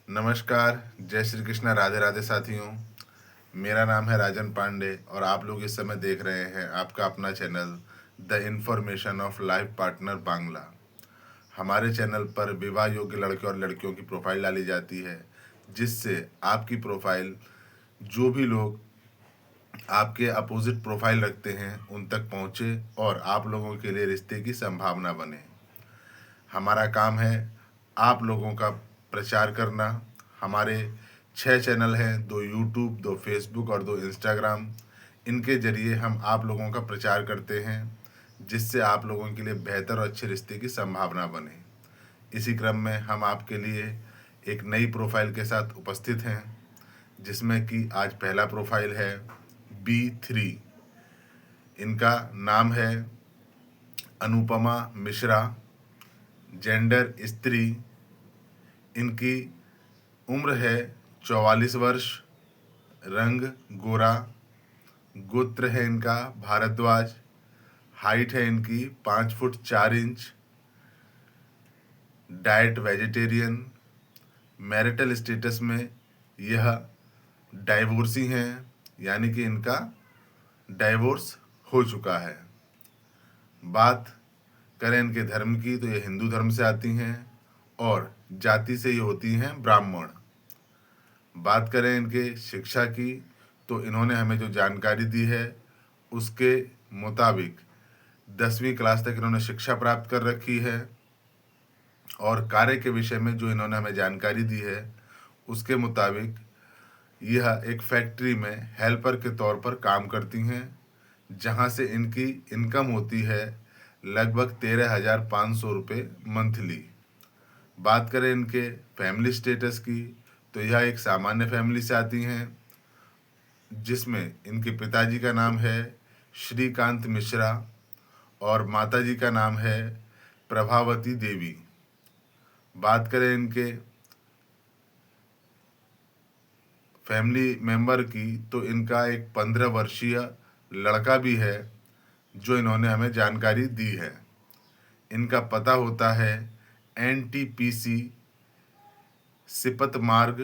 नमस्कार, जय श्री कृष्णा, राधे राधे साथियों। मेरा नाम है राजन पांडे और आप लोग इस समय देख रहे हैं आपका अपना channel the information of life partner Bangla. हमारे चैनल पर विवाह योग्य लड़के और लड़कियों की प्रोफाइल डाली जाती है, जिससे आपकी प्रोफाइल जो भी लोग आपके अपोजिट प्रोफाइल रखते हैं उन तक पहुंचे और आप लोगों के लिए रिश्ते की संभावना बने। हमारा काम है आप लोगों का प्रचार करना। हमारे 6 चैनल हैं, 2 यूट्यूब, 2 फेसबुक और 2 इंस्टाग्राम। इनके ज़रिए हम आप लोगों का प्रचार करते हैं, जिससे आप लोगों के लिए बेहतर और अच्छे रिश्ते की संभावना बने। इसी क्रम में हम आपके लिए एक नई प्रोफाइल के साथ उपस्थित हैं, जिसमें कि आज पहला प्रोफाइल है B3। इनका नाम है अनुपमा मिश्रा, जेंडर स्त्री, इनकी उम्र है 44 वर्ष, रंग गोरा, गोत्र है इनका भारद्वाज, हाइट है इनकी 5 foot 4 inch, diet vegetarian, marital status में यह डाइवोर्सी हैं, यानी कि इनका डाइवोर्स हो चुका है। बात करें इनके धर्म की तो ये हिंदू धर्म से आती हैं और जाति से ये होती हैं ब्राह्मण। बात करें इनके शिक्षा की तो इन्होंने हमें जो जानकारी दी है उसके मुताबिक 10वीं क्लास तक इन्होंने शिक्षा प्राप्त कर रखी है और कार्य के विषय में जो इन्होंने हमें जानकारी दी है उसके मुताबिक यह एक फैक्ट्री में हेल्पर के तौर पर काम करती हैं, जहां से इनकी इनकम होती है लगभग 13,500 रुपये मंथली। बात करें इनके फैमिली स्टेटस की तो यह एक सामान्य फैमिली से आती हैं, जिसमें इनके पिताजी का नाम है श्रीकांत मिश्रा और माताजी का नाम है प्रभावती देवी। बात करें इनके फैमिली मेंबर की तो इनका एक 15 वर्षीय लड़का भी है, जो इन्होंने हमें जानकारी दी है। इनका पता होता है NTPC सिपत मार्ग,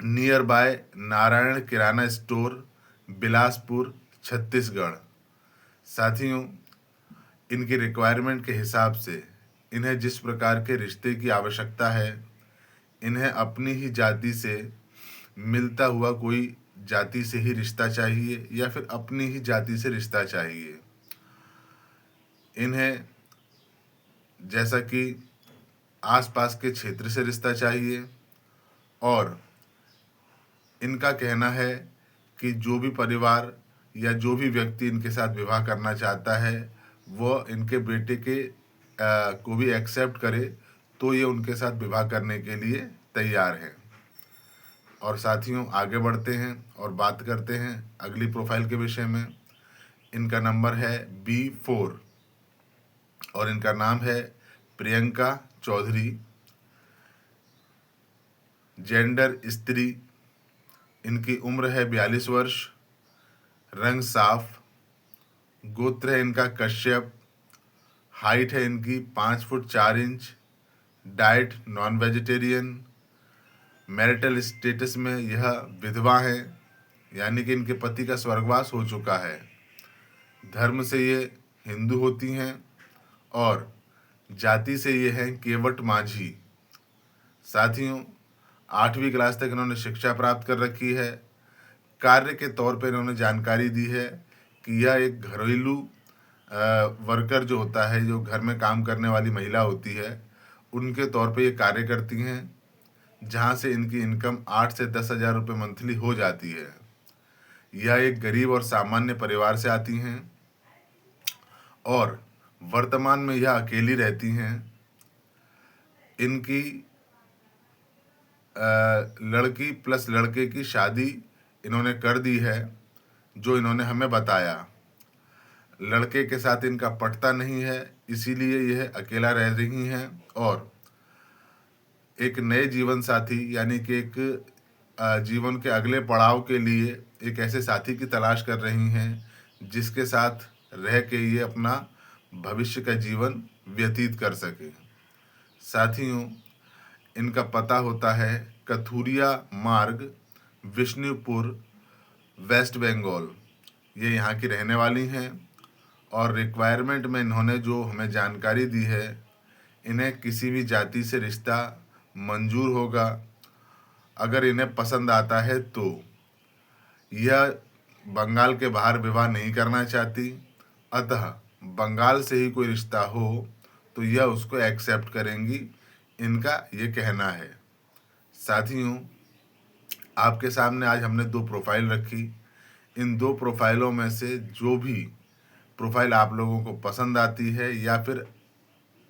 near by Narayan kirana store, Bilaspur, Chhattisgarh. साथियों, इनकी रिक्वायरमेंट के हिसाब से इन्हें जिस प्रकार के रिश्ते की आवश्यकता है, इन्हें अपनी ही जाति से मिलता हुआ कोई जाति से ही रिश्ता चाहिए या फिर अपनी ही जाति से रिश्ता चाहिए। इन्हें जैसा कि आसपास के क्षेत्र से रिश्ता चाहिए और इनका कहना है कि जो भी परिवार या जो भी व्यक्ति इनके साथ विवाह करना चाहता है वो इनके बेटे के को भी एक्सेप्ट करे तो ये उनके साथ विवाह करने के लिए तैयार है। और साथियों, आगे बढ़ते हैं और बात करते हैं अगली प्रोफाइल के विषय में। इनका नंबर है B4 और इनका नाम है प्रियंका चौधरी, जेंडर स्त्री, इनकी उम्र है 42 वर्ष, रंग साफ, गोत्र है इनका कश्यप, हाइट है इनकी 5 foot 4 inch, diet non vegetarian, marital status में यह विधवा है, यानी कि इनके पति का स्वर्गवास हो चुका है। धर्म से ये हिंदू होती हैं और जाति से ये हैं केवट माझी। साथियों, 8वीं क्लास तक इन्होंने शिक्षा प्राप्त कर रखी है। कार्य के तौर पर इन्होंने जानकारी दी है कि यह एक घरेलू वर्कर जो होता है, जो घर में काम करने वाली महिला होती है, उनके तौर पे ये कार्य करती हैं, जहां से इनकी इनकम 8 से 10 हज़ार रुपये मंथली हो जाती है। यह एक गरीब और सामान्य परिवार से आती हैं और वर्तमान में यह अकेली रहती हैं। इनकी लड़की प्लस लड़के की शादी इन्होंने कर दी है, जो इन्होंने हमें बताया। लड़के के साथ इनका पटता नहीं है, इसीलिए यह अकेला रह रही हैं और एक नए जीवन साथी यानी कि एक जीवन के अगले पड़ाव के लिए एक ऐसे साथी की तलाश कर रही हैं, जिसके साथ रह के ये अपना भविष्य का जीवन व्यतीत कर सके। साथियों, इनका पता होता है कथुरिया मार्ग, विष्णुपुर, वेस्ट बंगाल। ये यहाँ की रहने वाली हैं और रिक्वायरमेंट में इन्होंने जो हमें जानकारी दी है, इन्हें किसी भी जाति से रिश्ता मंजूर होगा अगर इन्हें पसंद आता है तो। यह बंगाल के बाहर विवाह नहीं करना चाहती, अतः बंगाल से ही कोई रिश्ता हो तो यह उसको एक्सेप्ट करेंगी, इनका ये कहना है। साथियों, आपके सामने आज हमने 2 प्रोफाइल रखी। इन 2 प्रोफाइलों में से जो भी प्रोफाइल आप लोगों को पसंद आती है या फिर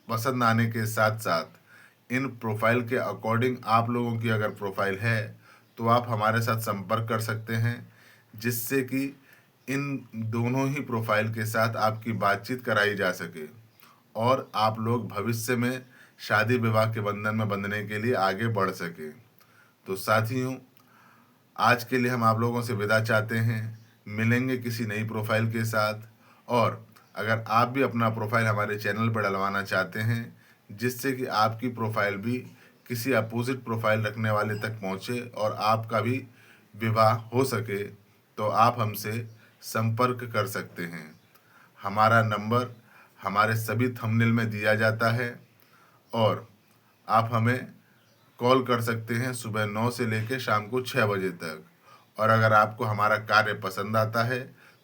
पसंद आने के साथ साथ इन प्रोफाइल के अकॉर्डिंग आप लोगों की अगर प्रोफाइल है तो आप हमारे साथ संपर्क कर सकते हैं, जिससे कि इन दोनों ही प्रोफाइल के साथ आपकी बातचीत कराई जा सके और आप लोग भविष्य में शादी विवाह के बंधन में बंधने के लिए आगे बढ़ सके। तो साथियों, आज के लिए हम आप लोगों से विदा चाहते हैं। मिलेंगे किसी नई प्रोफाइल के साथ। और अगर आप भी अपना प्रोफाइल हमारे चैनल पर डलवाना चाहते हैं, जिससे कि आपकी प्रोफाइल भी किसी अपोजिट प्रोफाइल रखने वाले तक पहुंचे और आपका भी विवाह हो सके, तो आप हमसे संपर्क कर सकते हैं। हमारा नंबर हमारे सभी थंबनेल में दिया जाता है और आप हमें कॉल कर सकते हैं सुबह 9 से लेकर शाम को 6 बजे तक। और अगर आपको हमारा कार्य पसंद आता है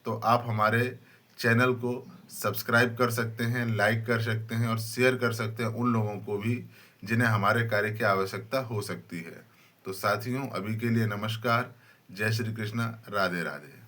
तो आप हमारे चैनल को सब्सक्राइब कर सकते हैं, लाइक कर सकते हैं और शेयर कर सकते हैं उन लोगों को भी जिन्हें हमारे कार्य की आवश्यकता हो सकती है। तो साथियों, अभी के लिए नमस्कार। जय श्री कृष्णा। राधे राधे।